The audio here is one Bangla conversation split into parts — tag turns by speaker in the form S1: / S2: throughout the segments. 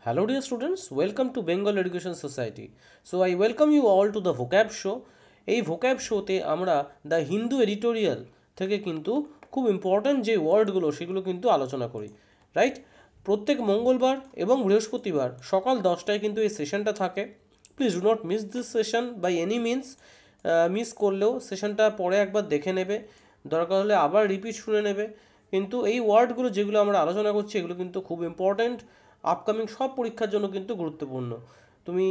S1: Hello dear students, welcome to Bengal Education Society. So I welcome you all to the vocab show. এই vocab শোতে আমরা দ্য হিন্দু এডিটোরিয়াল থেকে কিন্তু খুব ইম্পর্ট্যান্ট যে ওয়ার্ডগুলো সেগুলো কিন্তু আলোচনা করি, রাইট? প্রত্যেক মঙ্গলবার এবং বৃহস্পতিবার সকাল 10টায় কিন্তু এই সেশনটা থাকে। Please do not miss this session by any means. Miss করলেও সেশনটা পরে একবার দেখে নেবে, দরকার হলে আবার রিপিট শুনে নেবে। কিন্তু এই ওয়ার্ডগুলো যেগুলো আমরা আলোচনা করছি এগুলো কিন্তু খুব ইম্পর্ট্যান্ট, আপকামিং সব পরীক্ষার জন্য কিন্তু গুরুত্বপূর্ণ। তুমি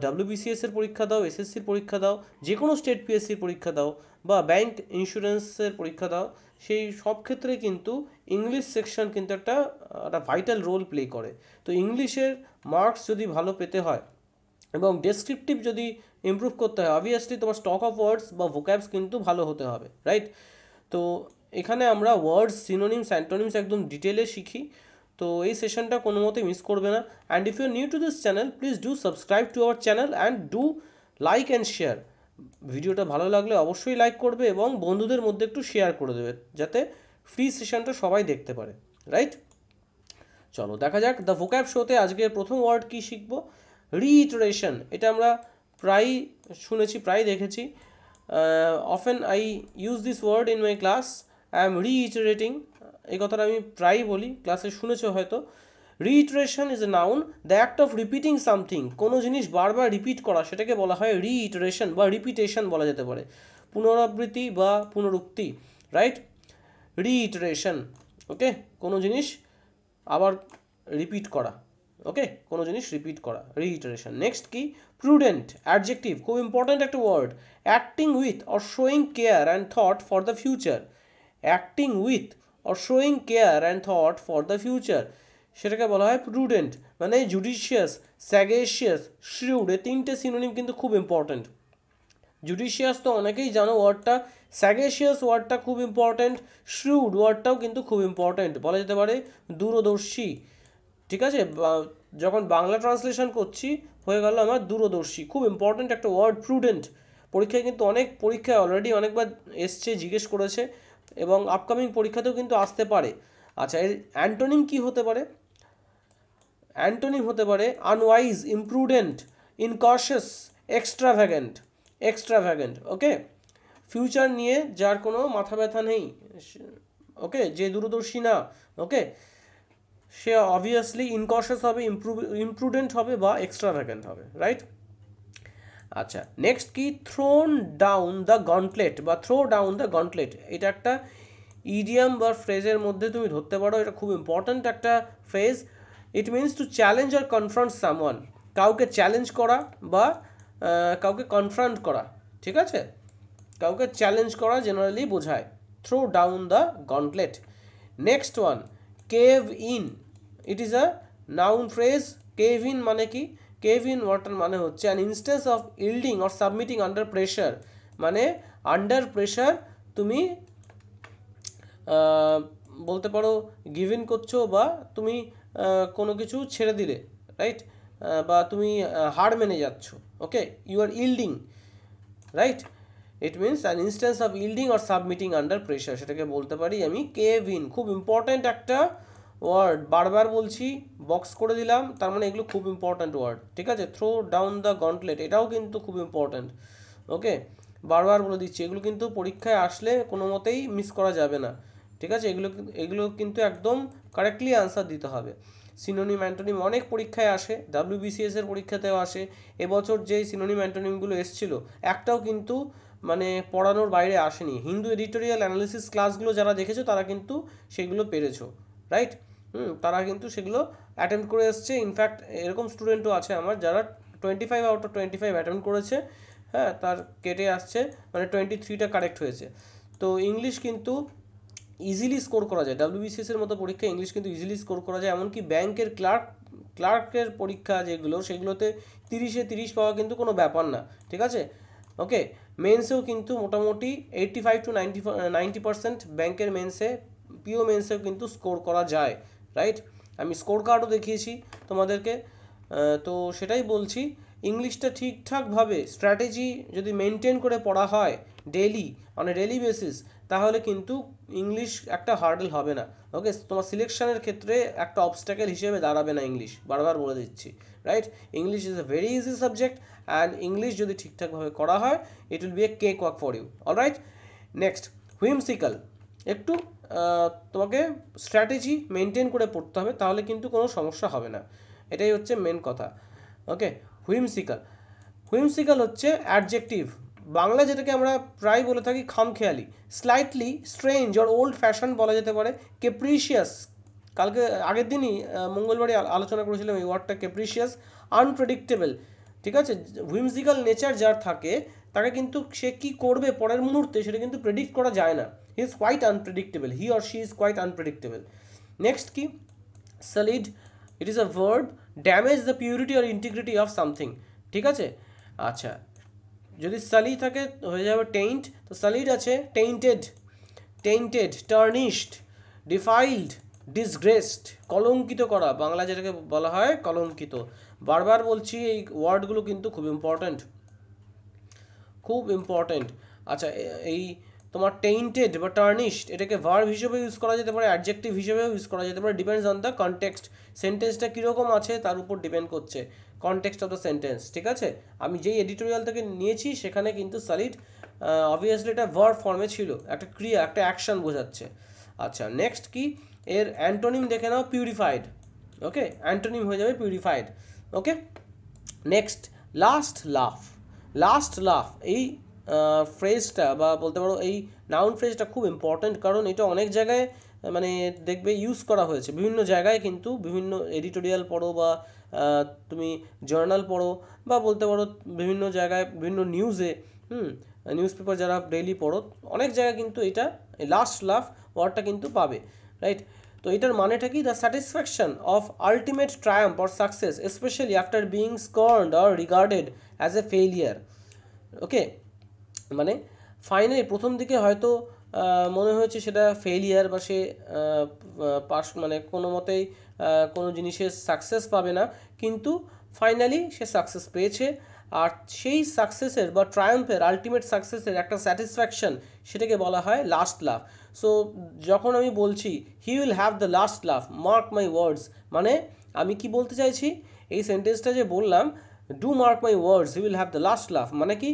S1: ডাব্লিউবিসিএস এর পরীক্ষা দাও, এসএসসির পরীক্ষা দাও, যে কোনো স্টেট পিএসসির পরীক্ষা দাও বা ব্যাংক ইন্স্যুরেন্সের পরীক্ষা দাও, সেই সব ক্ষেত্রে কিন্তু ইংলিশ সেকশন কিন্তু একটা ভাইটাল রোল প্লে করে। তো ইংলিশের মার্কস যদি ভালো পেতে হয় এবং ডেসক্রিপটিভ যদি ইমপ্রুভ করতে হয়, অবভিয়াসলি তোমার স্টক অফ ওয়ার্ডস বা ভোক্যাবস কিন্তু ভালো হতে হবে, রাইট? তো এখানে আমরা ওয়ার্ডস, সিনোনিমস, অ্যান্টোনিমস একদম ডিটেলে শিখি। তো এই সেশনটা কোনো মতে মিস করবে না। And if you new to this channel, please do subscribe to our channel and do like and share. ভিডিওটা ভালো লাগলে অবশ্যই লাইক করবে এবং বন্ধুদের মধ্যে একটু শেয়ার করে দেবে, যাতে ফ্রি সেশনটা সবাই দেখতে পারে, রাইট? চলো দেখা যাক দ্য ভোক্যাব শোতে আজকের প্রথম ওয়ার্ড কি শিখব। রিইটারেশন, এটা আমরা প্রায় শুনেছি, প্রায় দেখেছি। Often I use this word in my class. I am reiterating, এই কথাটা আমি প্রায়ই বলি, ক্লাসে শুনেছো হয়তো। Reiteration is a noun, the act of repeating something. কোনো জিনিস বারবার রিপিট করা, সেটাকে বলা হয় রিইটারেশন বা রিপিটেশন বলা যেতে পারে, পুনরাবৃত্তি বা পুনরুক্তি, রাইট? রিইটারেশন, ওকে, কোনো জিনিস আবার রিপিট করা, ওকে, কোনো জিনিস রিপিট করা, রিইটারেশন। নেক্সট কি? প্রুডেন্ট, অ্যাডজেক্টিভ, খুব ইম্পর্ট্যান্ট একটা word. Acting with or showing care and thought for the future. Acting with or showing care and thought for the future, সেটাকে বলা হয় প্রুডেন্ট। মানে জুডিশিয়াস, স্যাগেশিয়াস, শ্রিউড, এই তিনটে সিনোনিম কিন্তু খুব ইম্পর্ট্যান্ট। জুডিশিয়াস তো অনেকেই জানো ওয়ার্ডটা, স্যাগেশিয়াস ওয়ার্ডটা খুব ইম্পর্ট্যান্ট, শ্রিউড ওয়ার্ডটাও কিন্তু খুব ইম্পর্ট্যান্ট, বলা যেতে পারে দূরদর্শী। ঠিক আছে, যখন বাংলা ট্রান্সলেশন করছি হয়ে গেল আমার দূরদর্শী, খুব ইম্পর্ট্যান্ট একটা ওয়ার্ড প্রুডেন্ট। পরীক্ষায় কিন্তু অনেক পরীক্ষায় অলরেডি অনেকবার এসছে, জিজ্ঞেস করেছে এবং আপকামিং পরীক্ষাতেও কিন্তু আসতে পারে। আচ্ছা, এর অ্যান্টোনিম কি হতে পারে? অ্যান্টোনিম হতে পারে আনওয়াইজ, ইমপ্রুডেন্ট, ইনকশাস, এক্সট্রাভ্যাগেন্ট। এক্সট্রাভ্যাগেন্ট, ওকে, ফিউচার নিয়ে যার কোনো মাথা ব্যথা নেই, ওকে, যে দূরদর্শী না, ওকে, সে অবভিয়াসলি ইনকশাস হবে, ইমপ্রুডেন্ট হবে বা এক্সট্রাভ্যাগেন্ট হবে, রাইট? আচ্ছা, নেক্সট কি? থ্রোন ডাউন দ্য গন্টলেট বা থ্রো ডাউন দ্য গন্টলেট, এটা একটা ইডিয়াম বা ফ্রেজের মধ্যে তুমি ধরতে পারো, এটা খুব ইম্পর্ট্যান্ট একটা phrase. It means to challenge or confront someone, কাউকে চ্যালেঞ্জ করা বা কাউকে কনফ্রন্ট করা, ঠিক আছে? কাউকে চ্যালেঞ্জ করা জেনারেলি বোঝায় throw down the gauntlet. Next one, cave in, it is a noun phrase. Cave in মানে কি? কেভ ইন ওয়াটার মানে হচ্ছে an instance of yielding or submitting under pressure. মানে আন্ডার প্রেশার তুমি বলতে পারো গিভ ইন করছো বা তুমি কোনো কিছু ছেড়ে দিলে, রাইট? বা তুমি হার মেনে যাচ্ছ, okay, you are yielding, right? It means an instance of yielding or submitting under pressure, সেটাকে বলতে পারি আমি কেভ ইন। খুব ইম্পর্ট্যান্ট একটা ওয়ার্ড, বারবার বলছি, বক্স করে দিলাম, তার মানে এগুলো খুব ইম্পর্ট্যান্ট ওয়ার্ড, ঠিক আছে? থ্রো ডাউন দ্য গন্টলেট, এটাও কিন্তু খুব ইম্পর্ট্যান্ট, ওকে, বারবার বলে দিচ্ছি, এগুলো কিন্তু পরীক্ষায় আসলে কোনো মতেই মিস করা যাবে না, ঠিক আছে? এগুলো এগুলো কিন্তু একদম কারেক্টলি আনসার দিতে হবে। সিনোনিম অ্যান্টোনিম অনেক পরীক্ষায় আসে, ডাব্লিউবিসিএস এর পরীক্ষাতেও আসে। এবছর যে সিনোনিম অ্যান্টোনিমগুলো এসেছিল একটাও কিন্তু মানে পড়ানোর বাইরে আসেনি। হিন্দু এডিটোরিয়াল অ্যানালিসিস ক্লাসগুলো যারা দেখেছো তারা কিন্তু সেগুলো পেরেছো, রাইট? তারা কিন্তু সেগুলো অ্যাটেম্প্ট করে এসছে। ইনফ্যাক্ট এরকম স্টুডেন্টও আছে আমার যারা 25 আউট অফ 25 অ্যাটেম্প্ট করেছে, হ্যাঁ, তার কেটে আসছে, মানে 23টা কারেক্ট হয়েছে। তো ইংলিশ কিন্তু ইজিলি স্কোর করা যায়, ডাব্লিউবিসিএস এর মতো পরীক্ষা ইংলিশ কিন্তু ইজিলি স্কোর করা যায়। এমনকি ব্যাংকের ক্লার্কের পরীক্ষা যেগুলো, সেগুলোতে 30-এ 30 পাওয়া কিন্তু কোনো ব্যাপার না, ঠিক আছে? ওকে, মেন্সেও কিন্তু মোটামুটি 85-90% ব্যাংকের মেন্সে, পিও মেন্সেও কিন্তু স্কোর করা যায়, রাইট? আমি স্কোর কার্ডও দেখিয়েছি তোমাদেরকে। তো সেটাই বলছি, ইংলিশটা ঠিকঠাকভাবে স্ট্র্যাটেজি যদি মেনটেন করে পড়া হয়, daily on a daily basis, তাহলে কিন্তু ইংলিশ একটা হার্ডেল হবে না। ওকে, তোমার সিলেকশনের ক্ষেত্রে একটা অবস্ট্যাকেল হিসেবে দাঁড়াবে না ইংলিশ, বারবার বলে দিচ্ছি, right? English is a very easy subject, and English যদি ঠিকঠাকভাবে করা হয়, it will be a cake walk for you. Alright, next, whimsical. একটু তোমাকে স্ট্র্যাটেজি মেনটেন করে পড়তে হবে, তাহলে কিন্তু কোনো সমস্যা হবে না। এটাই হচ্ছে মেন কথা। Okay, whimsical. হুইমসিক্যাল হচ্ছে অ্যাডজেক্টিভ, বাংলা যেটাকে আমরা প্রায় বলে থাকি খামখেয়ালি, slightly strange or old fashion বলা যেতে পারে, কেপ্রিশিয়াস, কালকে আগের দিনই মঙ্গলবারই আলোচনা করেছিলাম এই ওয়ার্ডটা, কেপ্রিশিয়াস, আনপ্রেডিক্টেবল। ঠিক আছে, হুইমসিক্যাল নেচার যার থাকে, তাকে কিন্তু সে কী করবে পরের মুহূর্তে সেটা কিন্তু প্রেডিক্ট করা যায় না। He is quite unpredictable, he or she is quite unpredictable. Next কি, sullied, it is a verb, damage the purity or integrity of something. ঠিক আছে, আচ্ছা, যদি সালি থাকে হয়ে যাবে টেইন্ট, তো সলিড আছে টেইন্টেড, টেইন্টেড, টার্নিশড, ডিফাইলড, ডিসগ্রেসড, কলঙ্কিত করা, বাংলা যেটাকে বলা হয় কলঙ্কিত। বারবার বলছি এই ওয়ার্ডগুলো কিন্তু খুব ইম্পর্ট্যান্ট, খুব ইম্পর্ট্যান্ট। আচ্ছা, এই তোমার টেইন্টেড বা টার্নিশড, এটাকে ভার্ব হিসেবে ইউজ করা যেতে পারে, অ্যাডজেক্টিভ হিসেবেও ইউজ করা যেতে পারে, ডিপেন্ডস অন দ্য কনটেক্সট। সেন্টেন্সটা কীরকম আছে তার উপর ডিপেন্ড করছে, কনটেক্সট অফ দ্য সেন্টেন্স। ঠিক আছে, আমি যেই এডিটোরিয়াল থেকে নিয়েছি সেখানে কিন্তু সলিড অবভিয়াসলি এটা ভার্ব ফর্মে ছিল, একটা ক্রিয়া, একটা অ্যাকশন বোঝাচ্ছে। আচ্ছা, নেক্সট কি, এর অ্যান্টোনিম দেখে নাও, পিউরিফাইড। ওকে, অ্যান্টোনিম হয়ে যাবে পিউরিফাইড। ওকে, নেক্সট, লাস্ট লাফ। লাস্ট লাফ, এই ফ্রেজটা বা বলতে পারো এই নাউন ফ্রেজটা খুব ইম্পর্ট্যান্ট, কারণ এটা অনেক জায়গায় মানে দেখবে ইউজ করা হয়েছে বিভিন্ন জায়গায়, কিন্তু বিভিন্ন এডিটোরিয়াল পড়ো বা তুমি জার্নাল পড়ো, বা বলতে পারো বিভিন্ন জায়গায় বিভিন্ন নিউজে, নিউজ পেপার যারা ডেইলি পড়ো, অনেক জায়গায় কিন্তু এটা লাস্ট লাফ ওয়ার্ডটা কিন্তু পাবে, রাইট? তো এটার মানেটা কি, the satisfaction of ultimate triumph or success specially after being scorned or regarded as a failure. Okay, মানে ফাইনালি প্রথম দিকে হয়তো মনে হয়েছে সেটা ফেইলিয়ার, বা সে পাস মানে কোনো মতেই কোনো জিনিসের সাকসেস পাবে না, কিন্তু ফাইনালি সে সাকসেস পেয়েছে, আর সেই সাকসেসের বা ট্রায়াম্পের, আলটিমেট সাকসেসের একটা স্যাটিসফ্যাকশন, সেটাকে বলা হয় লাস্ট লাফ। সো যখন আমি বলছি he will have the last লাফ, মার্ক মাই ওয়ার্ডস, মানে আমি কি বলতে চাইছি, এই সেন্টেন্সটা যে বললাম, do mark my words he will have the last লাফ, মানে কি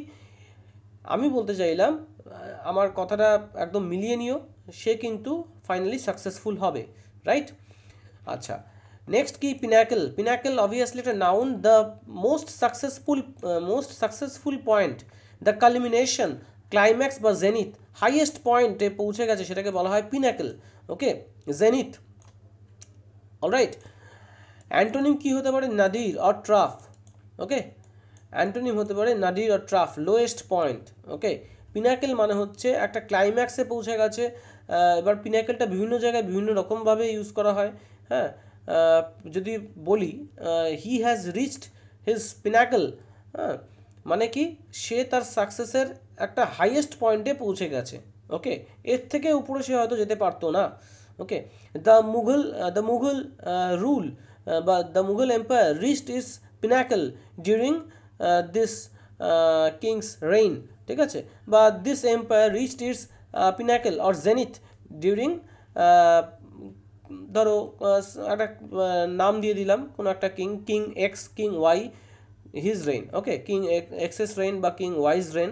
S1: আমি বলতে চাইলাম, আমার কথাটা একদম মিলিয়ে নিও, সে কিন্তু ফাইনালি সাকসেসফুল হবে, রাইট? আচ্ছা, নেক্সট কি, পিনাকেল। পিনাকেল অবভিয়াসলি একটা noun, the most successful point, the culmination, climax বা জেনিথ, হাইয়েস্ট পয়েন্টে পৌঁছে গেছে সেটাকে বলা হয় পিনাকেল। ওকে, জেনিথ। অলরাইট, অ্যান্টোনিম কি হতে পারে, Nadir or trough. Okay, antonym হতে পারে Nadir or trough, lowest point. Okay, pinnacle মানে হচ্ছে একটা ক্লাইম্যাক্সে পৌঁছে গেছে। এবার পিনাকেলটা বিভিন্ন জায়গায় বিভিন্ন রকমভাবে ইউজ করা হয়। হ্যাঁ, যদি বলি he has reached his pinnacle, হ্যাঁ, মানে কি সে তার সাকসেসের একটা হাইয়েস্ট পয়েন্টে পৌঁছে গেছে। ওকে, এর থেকে উপরে সে হয়তো যেতে পারতো না। ওকে, দ্য মুঘল রুল বা the Mughal empire reached its pinnacle during this king's reign. ঠিক আছে, বা this empire reached its pinnacle or zenith during, ধরো একটা নাম দিয়ে দিলাম কোনো একটা king X, king Y, his reign. Okay, king X's reign বা king Y's reign,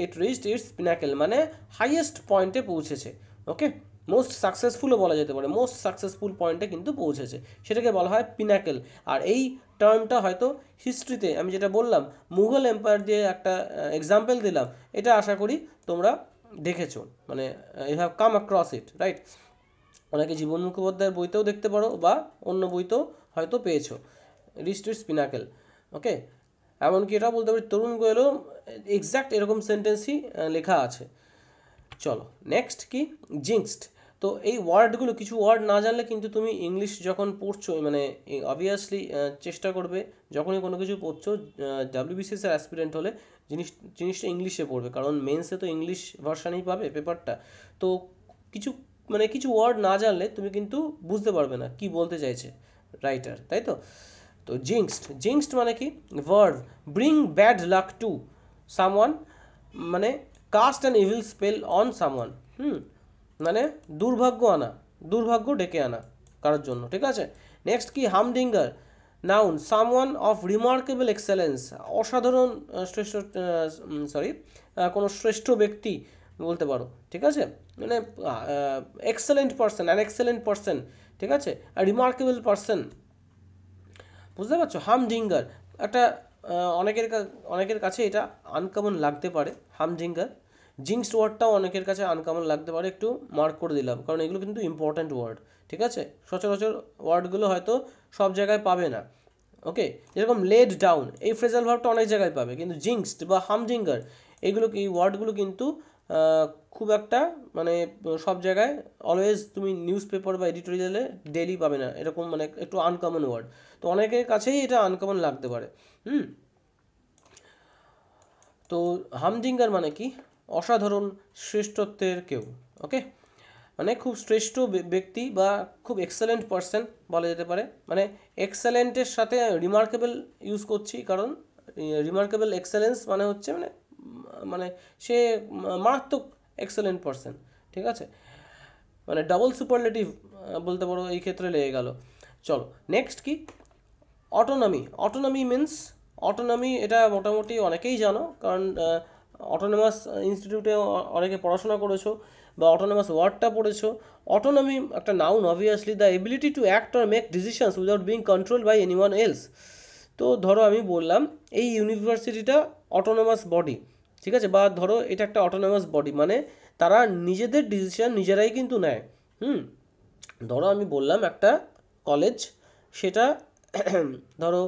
S1: it reached its pinnacle, মানে হাইয়েস্ট পয়েন্টে পৌঁছেছে। ওকে, মোস্ট সাকসেসফুলও বলা যেতে পারে, মোস্ট সাকসেসফুল পয়েন্টে কিন্তু পৌঁছেছে, সেটাকে বলা হয় পিনাকেল। আর এই টার্মটা হয়তো হিস্ট্রিতে, আমি যেটা বললাম মুঘল এম্পায়ার দিয়ে একটা এক্সাম্পল দিলাম, এটা আশা করি তোমরা দেখেছো, মানে you have come across it, right? অনেকে জীবন মুখোপাধ্যায়ের বইতেও দেখতে পারো, বা অন্য বইতেও হয়তো পেয়েছো, রিচড ইটস পিনাকেল। ওকে, এমনকি এটাও বলতে পারি তরুণ গোয়েলও এক্স্যাক্ট এরকম সেন্টেন্সই লেখা আছে। চলো, নেক্সট কি, জিংসড। তো এই ওয়ার্ডগুলো, কিছু ওয়ার্ড না জানলে কিন্তু তুমি ইংলিশ যখন পড়ছো, মানে অবভিয়াসলি চেষ্টা করবে যখনই কোনো কিছু পড়ছো, ডাব্লিউবিসিএসের অ্যাসপিরেন্ট হলে জিনিসটা ইংলিশে পড়বে, কারণ মেন্সে তো ইংলিশ ভার্সানেই পাবে পেপারটা। তো কিছু কিছু ওয়ার্ড না জানলে তুমি কিন্তু বুঝতে পারবে না কি বলতে চাইছে রাইটার, তাই তো? তো জিংসড মানে কি, verb, bring bad luck to someone, মানে cast an evil spell on someone, মানে দুর্ভাগ্য আনা, দুর্ভাগ্য ডেকে আনা কারোর জন্য, ঠিক আছে। নেক্সট কি humdinger, noun someone of remarkable excellence, অসাধারণ শ্রেষ্ঠ, সরি কোনো শ্রেষ্ঠ ব্যক্তি বলতে পারো, ঠিক আছে, মানে excellent person, an excellent person, ঠিক আছে, আর রিমার্কেবল পারসন, বুঝতে পারছো। হামডিঙ্গার একটা অনেকের কাছে এটা আনকমন লাগতে পারে, হামডিঙ্গার। জিঙ্কস ওয়ার্ডটাও অনেকের কাছে আনকমন লাগতে পারে, একটু মার্ক করে দিলাম, কারণ এগুলো কিন্তু ইম্পর্ট্যান্ট ওয়ার্ড, ঠিক আছে। সচরাচর ওয়ার্ডগুলো হয়তো সব জায়গায় পাবে না, ওকে। যেরকম লেড ডাউন, এই ফ্রেজাল ভার্বটা অনেক জায়গায় পাবে, কিন্তু জিঙ্কসড বা হামডিঙ্গার এই ওয়ার্ডগুলো কিন্তু খুব একটা মানে সব জায়গায় অলওয়েজ তুমি নিউজ পেপার বা এডিটোরিয়ালে ডেলি পাবে না, এরকম মানে একটু আনকমন ওয়ার্ড, তো অনেকের কাছেই এটা আনকমন লাগতে পারে। তো হামজিঙ্গার মানে কি, অসাধারণ শ্রেষ্ঠত্বের কেউ, ওকে, মানে খুব শ্রেষ্ঠ ব্যক্তি বা খুব এক্সেলেন্ট পারসন বলা যেতে পারে। মানে এক্সেলেন্টের সাথে রিমার্কেবল ইউজ করছি, কারণ রিমার্কেবল এক্সেলেন্স মানে হচ্ছে মানে মানে সে মারাত্মক এক্সেলেন্ট পারসন, ঠিক আছে, মানে ডাবল সুপারলেটিভ বলতে পারো, এই ক্ষেত্রে লেগে গেল। চলো নেক্সট কি, অটোনমি। অটোনমি মিন্স, অটোনমি এটা মোটামুটি অনেকেই জানো, কারণ অটোনমাস ইনস্টিটিউটে অনেকে পড়াশোনা করেছো বা অটোনমাস ওয়ার্ডটা পড়েছো। অটোনমি একটা noun, obviously the ability to act or make decisions without being control by anyone else. তো ধরো আমি বললাম এই ইউনিভার্সিটিটা অটোনমাস বডি, ঠিক আছে, বা ধরো এটা একটা অটোনমাস বডি, মানে তারা নিজেদের ডিসিশন নিজেরাই কিন্তু নেয়। ধরো আমি বললাম একটা কলেজ, সেটা ধরো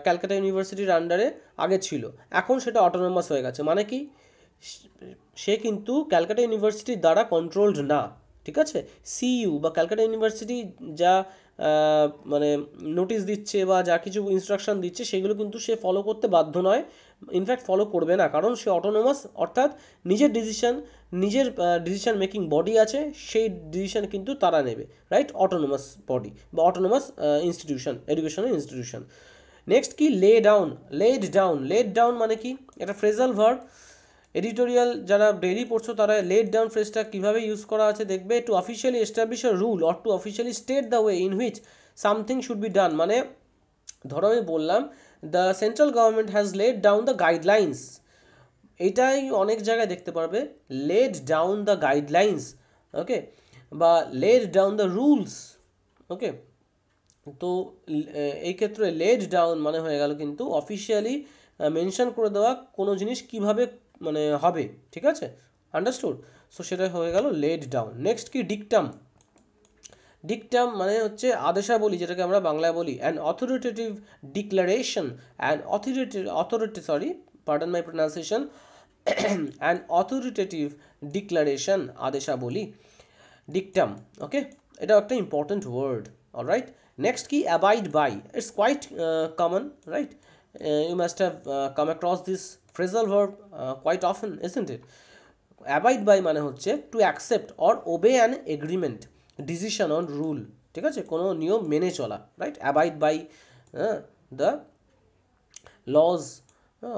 S1: ক্যালকাটা ইউনিভার্সিটির আন্ডারে আগে ছিল, এখন সেটা অটোনমাস হয়ে গেছে, মানে কি সে কিন্তু ক্যালকাটা ইউনিভার্সিটির দ্বারা কন্ট্রোলড না, ঠিক আছে। সিইউ বা ক্যালকাটা ইউনিভার্সিটি যা মানে নোটিশ দিচ্ছে বা যা কিছু ইনস্ট্রাকশন দিচ্ছে সেগুলো কিন্তু সে ফলো করতে বাধ্য নয়, ইনফ্যাক্ট ফলো করবে না, কারণ সে অটোনমাস, অর্থাৎ নিজের ডিসিশন মেকিং বডি আছে, সেই ডিসিশন কিন্তু তারা নেবে, রাইট, অটোনমাস বডি বা autonomous institution, educational institution. Next কি, লেড ডাউন মানে কি, এটা ফ্রেজাল ভার্ব। এডিটোরিয়াল যারা ডেইলি পড়ছো তারা লেড ডাউন ফ্রেজটা কীভাবে ইউজ করা আছে দেখবে, to officially establish a rule or to officially state the way in which something should be done, মানে ধরো আমি বললাম the central government has laid down the guidelines, এটাই অনেক জায়গায় দেখতে পারবে, laid down the guidelines, okay, বা laid down the rules, okay. তো এই ক্ষেত্রে লেড ডাউন মানে হয়ে গেল কিন্তু অফিসিয়ালি মেনশন করে দেওয়া কোনো জিনিস কিভাবে মানে হবে, ঠিক আছে, আন্ডারস্টুড। সো সেটা হয়ে গেল লেড ডাউন। নেক্সট কি, ডিকটাম মানে হচ্ছে আদেশাবলী, যেটাকে আমরা বাংলায় বলি an authoritative declaration, pardon my pronunciation, an authoritative declaration, আদেশাবলী, ডিকটাম, ওকে, এটা একটা ইম্পর্টেন্ট ওয়ার্ড, অলরাইট। নেক্সট কি, abide by, it's quite common, right, you must have come across this phrasal verb quite often, isn't it? Abide by মানে হচ্ছে to accept or obey an agreement, decision on rule, ঠিক আছে, কোনো নিয়ম মেনে চলা, right, abide by the laws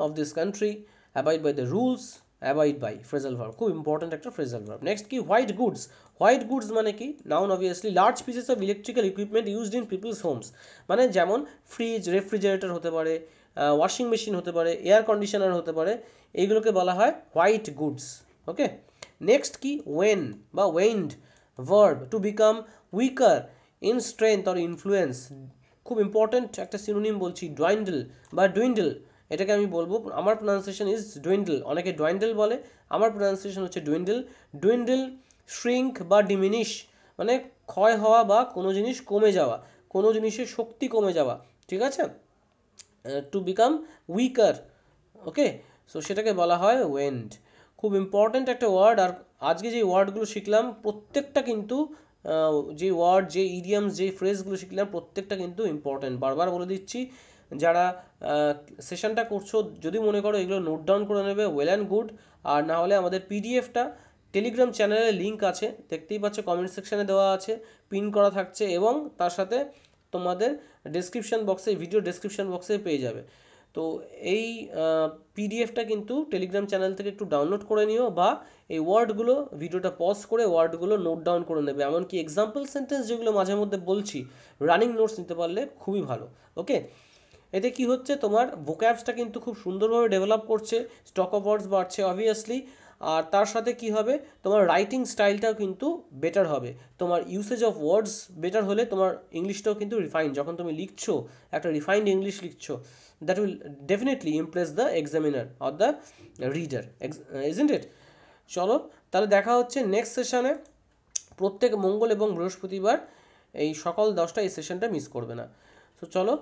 S1: of this country, abide by the rules, abide by, phrasal verb, খুব ইম্পর্টেন্ট একটা ফ্রেজাল ভার্ব। নেক্সট কি, হোয়াইট গুডস মানে কি, noun obviously, large pieces of electrical equipment used in people's homes, মানে যেমন ফ্রিজ, রেফ্রিজারেটর হতে পারে, ওয়াশিং মেশিন হতে পারে, এয়ার কন্ডিশনার হতে পারে, এইগুলোকে বলা হয় হোয়াইট গুডস, ওকে। নেক্সট কি, ওয়েন বা waned, verb to become weaker in strength or influence, খুব ইম্পর্টেন্ট একটা সিনোনিম বলছি, ডুইন্ডল বা ডুইন্ডল, এটাকে আমি বলবো, আমার প্রোনাউন্সিয়েশন ইজ ডুইন্ডল, অনেকে ডুইন্ডল বলে, আমার প্রোনাউন্সিয়েশন হচ্ছে ডুইন্ডল, শ্রিঙ্ক বা ডিমিনিশ, মানে ক্ষয় হওয়া বা কোনো জিনিস কমে যাওয়া, কোনো জিনিসের শক্তি কমে যাওয়া, ঠিক আছে, to become weaker, okay. So সেটাকে বলা হয় ওয়েন্ড, খুব ইম্পর্ট্যান্ট একটা ওয়ার্ড। আর আজকে যে ওয়ার্ডগুলো শিখলাম প্রত্যেকটা কিন্তু যে ওয়ার্ড, যে ইডিয়ামস, যে ফ্রেজগুলো শিখলাম প্রত্যেকটা কিন্তু ইম্পর্ট্যান্ট, বারবার বলে দিচ্ছি, যারা সেশনটা করছো যদি মনে করো এগুলো নোট ডাউন করে নেবে, ওয়েল অ্যান্ড গুড, আর না হলে আমাদের পিডিএফটা টেলিগ্রাম চ্যানেলে লিঙ্ক আছে, দেখতেই পাচ্ছ, কমেন্ট সেকশানে দেওয়া আছে, পিন করা থাকছে, এবং তার সাথে তোমাদের ডেসক্রিপশন বক্সে, ভিডিও ডেসক্রিপশন বক্সে পেয়ে যাবে। তো এই পিডিএফটা কিন্তু টেলিগ্রাম চ্যানেল থেকে একটু ডাউনলোড করে নিও, বা এই ওয়ার্ডগুলো ভিডিওটা পজ করে ওয়ার্ডগুলো নোট ডাউন করে নেবে। এমনকি এক্সাম্পল সেন্টেন্স যেগুলো মাঝে মধ্যে বলছি, রানিং নোটস নিতে পারলে খুবই ভালো। ওকে, এতে কি হচ্ছে, তোমার ভোক্যাবসটা কিন্তু খুব সুন্দরভাবে ডেভেলপ করছে, স্টক অফ ওয়ার্ডস বাড়ছে অবভিয়াসলি, আর তার সাথে কি হবে, তোমার রাইটিং স্টাইলটাও কিন্তু বেটার হবে। তোমার ইউসেজ অফ ওয়ার্ডস বেটার হলে তোমার ইংলিশটাও কিন্তু রিফাইন্ড, যখন তুমি লিখছো একটা রিফাইন্ড ইংলিশ লিখছো, that will definitely Impress the examiner or the reader, isn't it? চলো, তাহলে দেখা হচ্ছে নেক্সট সেশনে, প্রত্যেক মঙ্গল এবং বৃহস্পতিবার এই সকাল 10টায় এই সেশনটা মিস করবে না। সো চলো,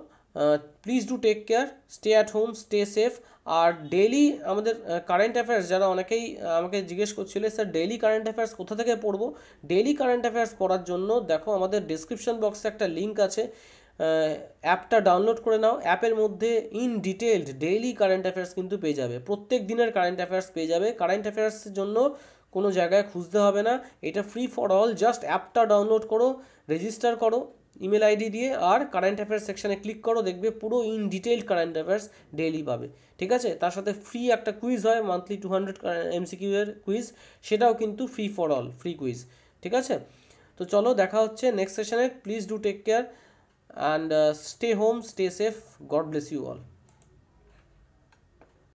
S1: please do take care, stay at home, stay safe. আর ডেইলি আমাদের কারেন্ট অ্যাফেয়ার্স, যারা অনেকেই আমাকে জিজ্ঞেস করছিল স্যার ডেইলি কারেন্ট অ্যাফেয়ার্স কোথা থেকে পড়বো, ডেইলি কারেন্ট অ্যাফেয়ার্স পড়ার জন্য দেখো আমাদের ডিসক্রিপশন বক্সে একটা লিঙ্ক আছে, অ্যাপটা ডাউনলোড করে নাও। অ্যাপের মধ্যে in detailed daily current affairs কিন্তু পেয়ে যাবে, প্রত্যেক দিনের কারেন্ট অ্যাফেয়ার্স পেয়ে যাবে। কারেন্ট অ্যাফেয়ার্সের জন্য কোনো জায়গায় খুঁজতে হবে না, এটা ফ্রি ফর অল। জাস্ট অ্যাপটা ডাউনলোড করো, রেজিস্টার করো ইমেল আইডি দিয়ে, আর কারেন্ট অ্যাফেয়ার্স সেকশানে ক্লিক করো, দেখবে পুরো in detailed current affairs daily পাবে। ঠিক আছে, তার সাথে ফ্রি একটা কুইজ হয়, মান্থলি 200 MCQ এর কুইজ, সেটাও কিন্তু free for all, free quiz. ঠিক আছে, তো চলো দেখা হচ্ছে নেক্সট সেশনে। Please do take care and stay home, stay safe, God bless you all.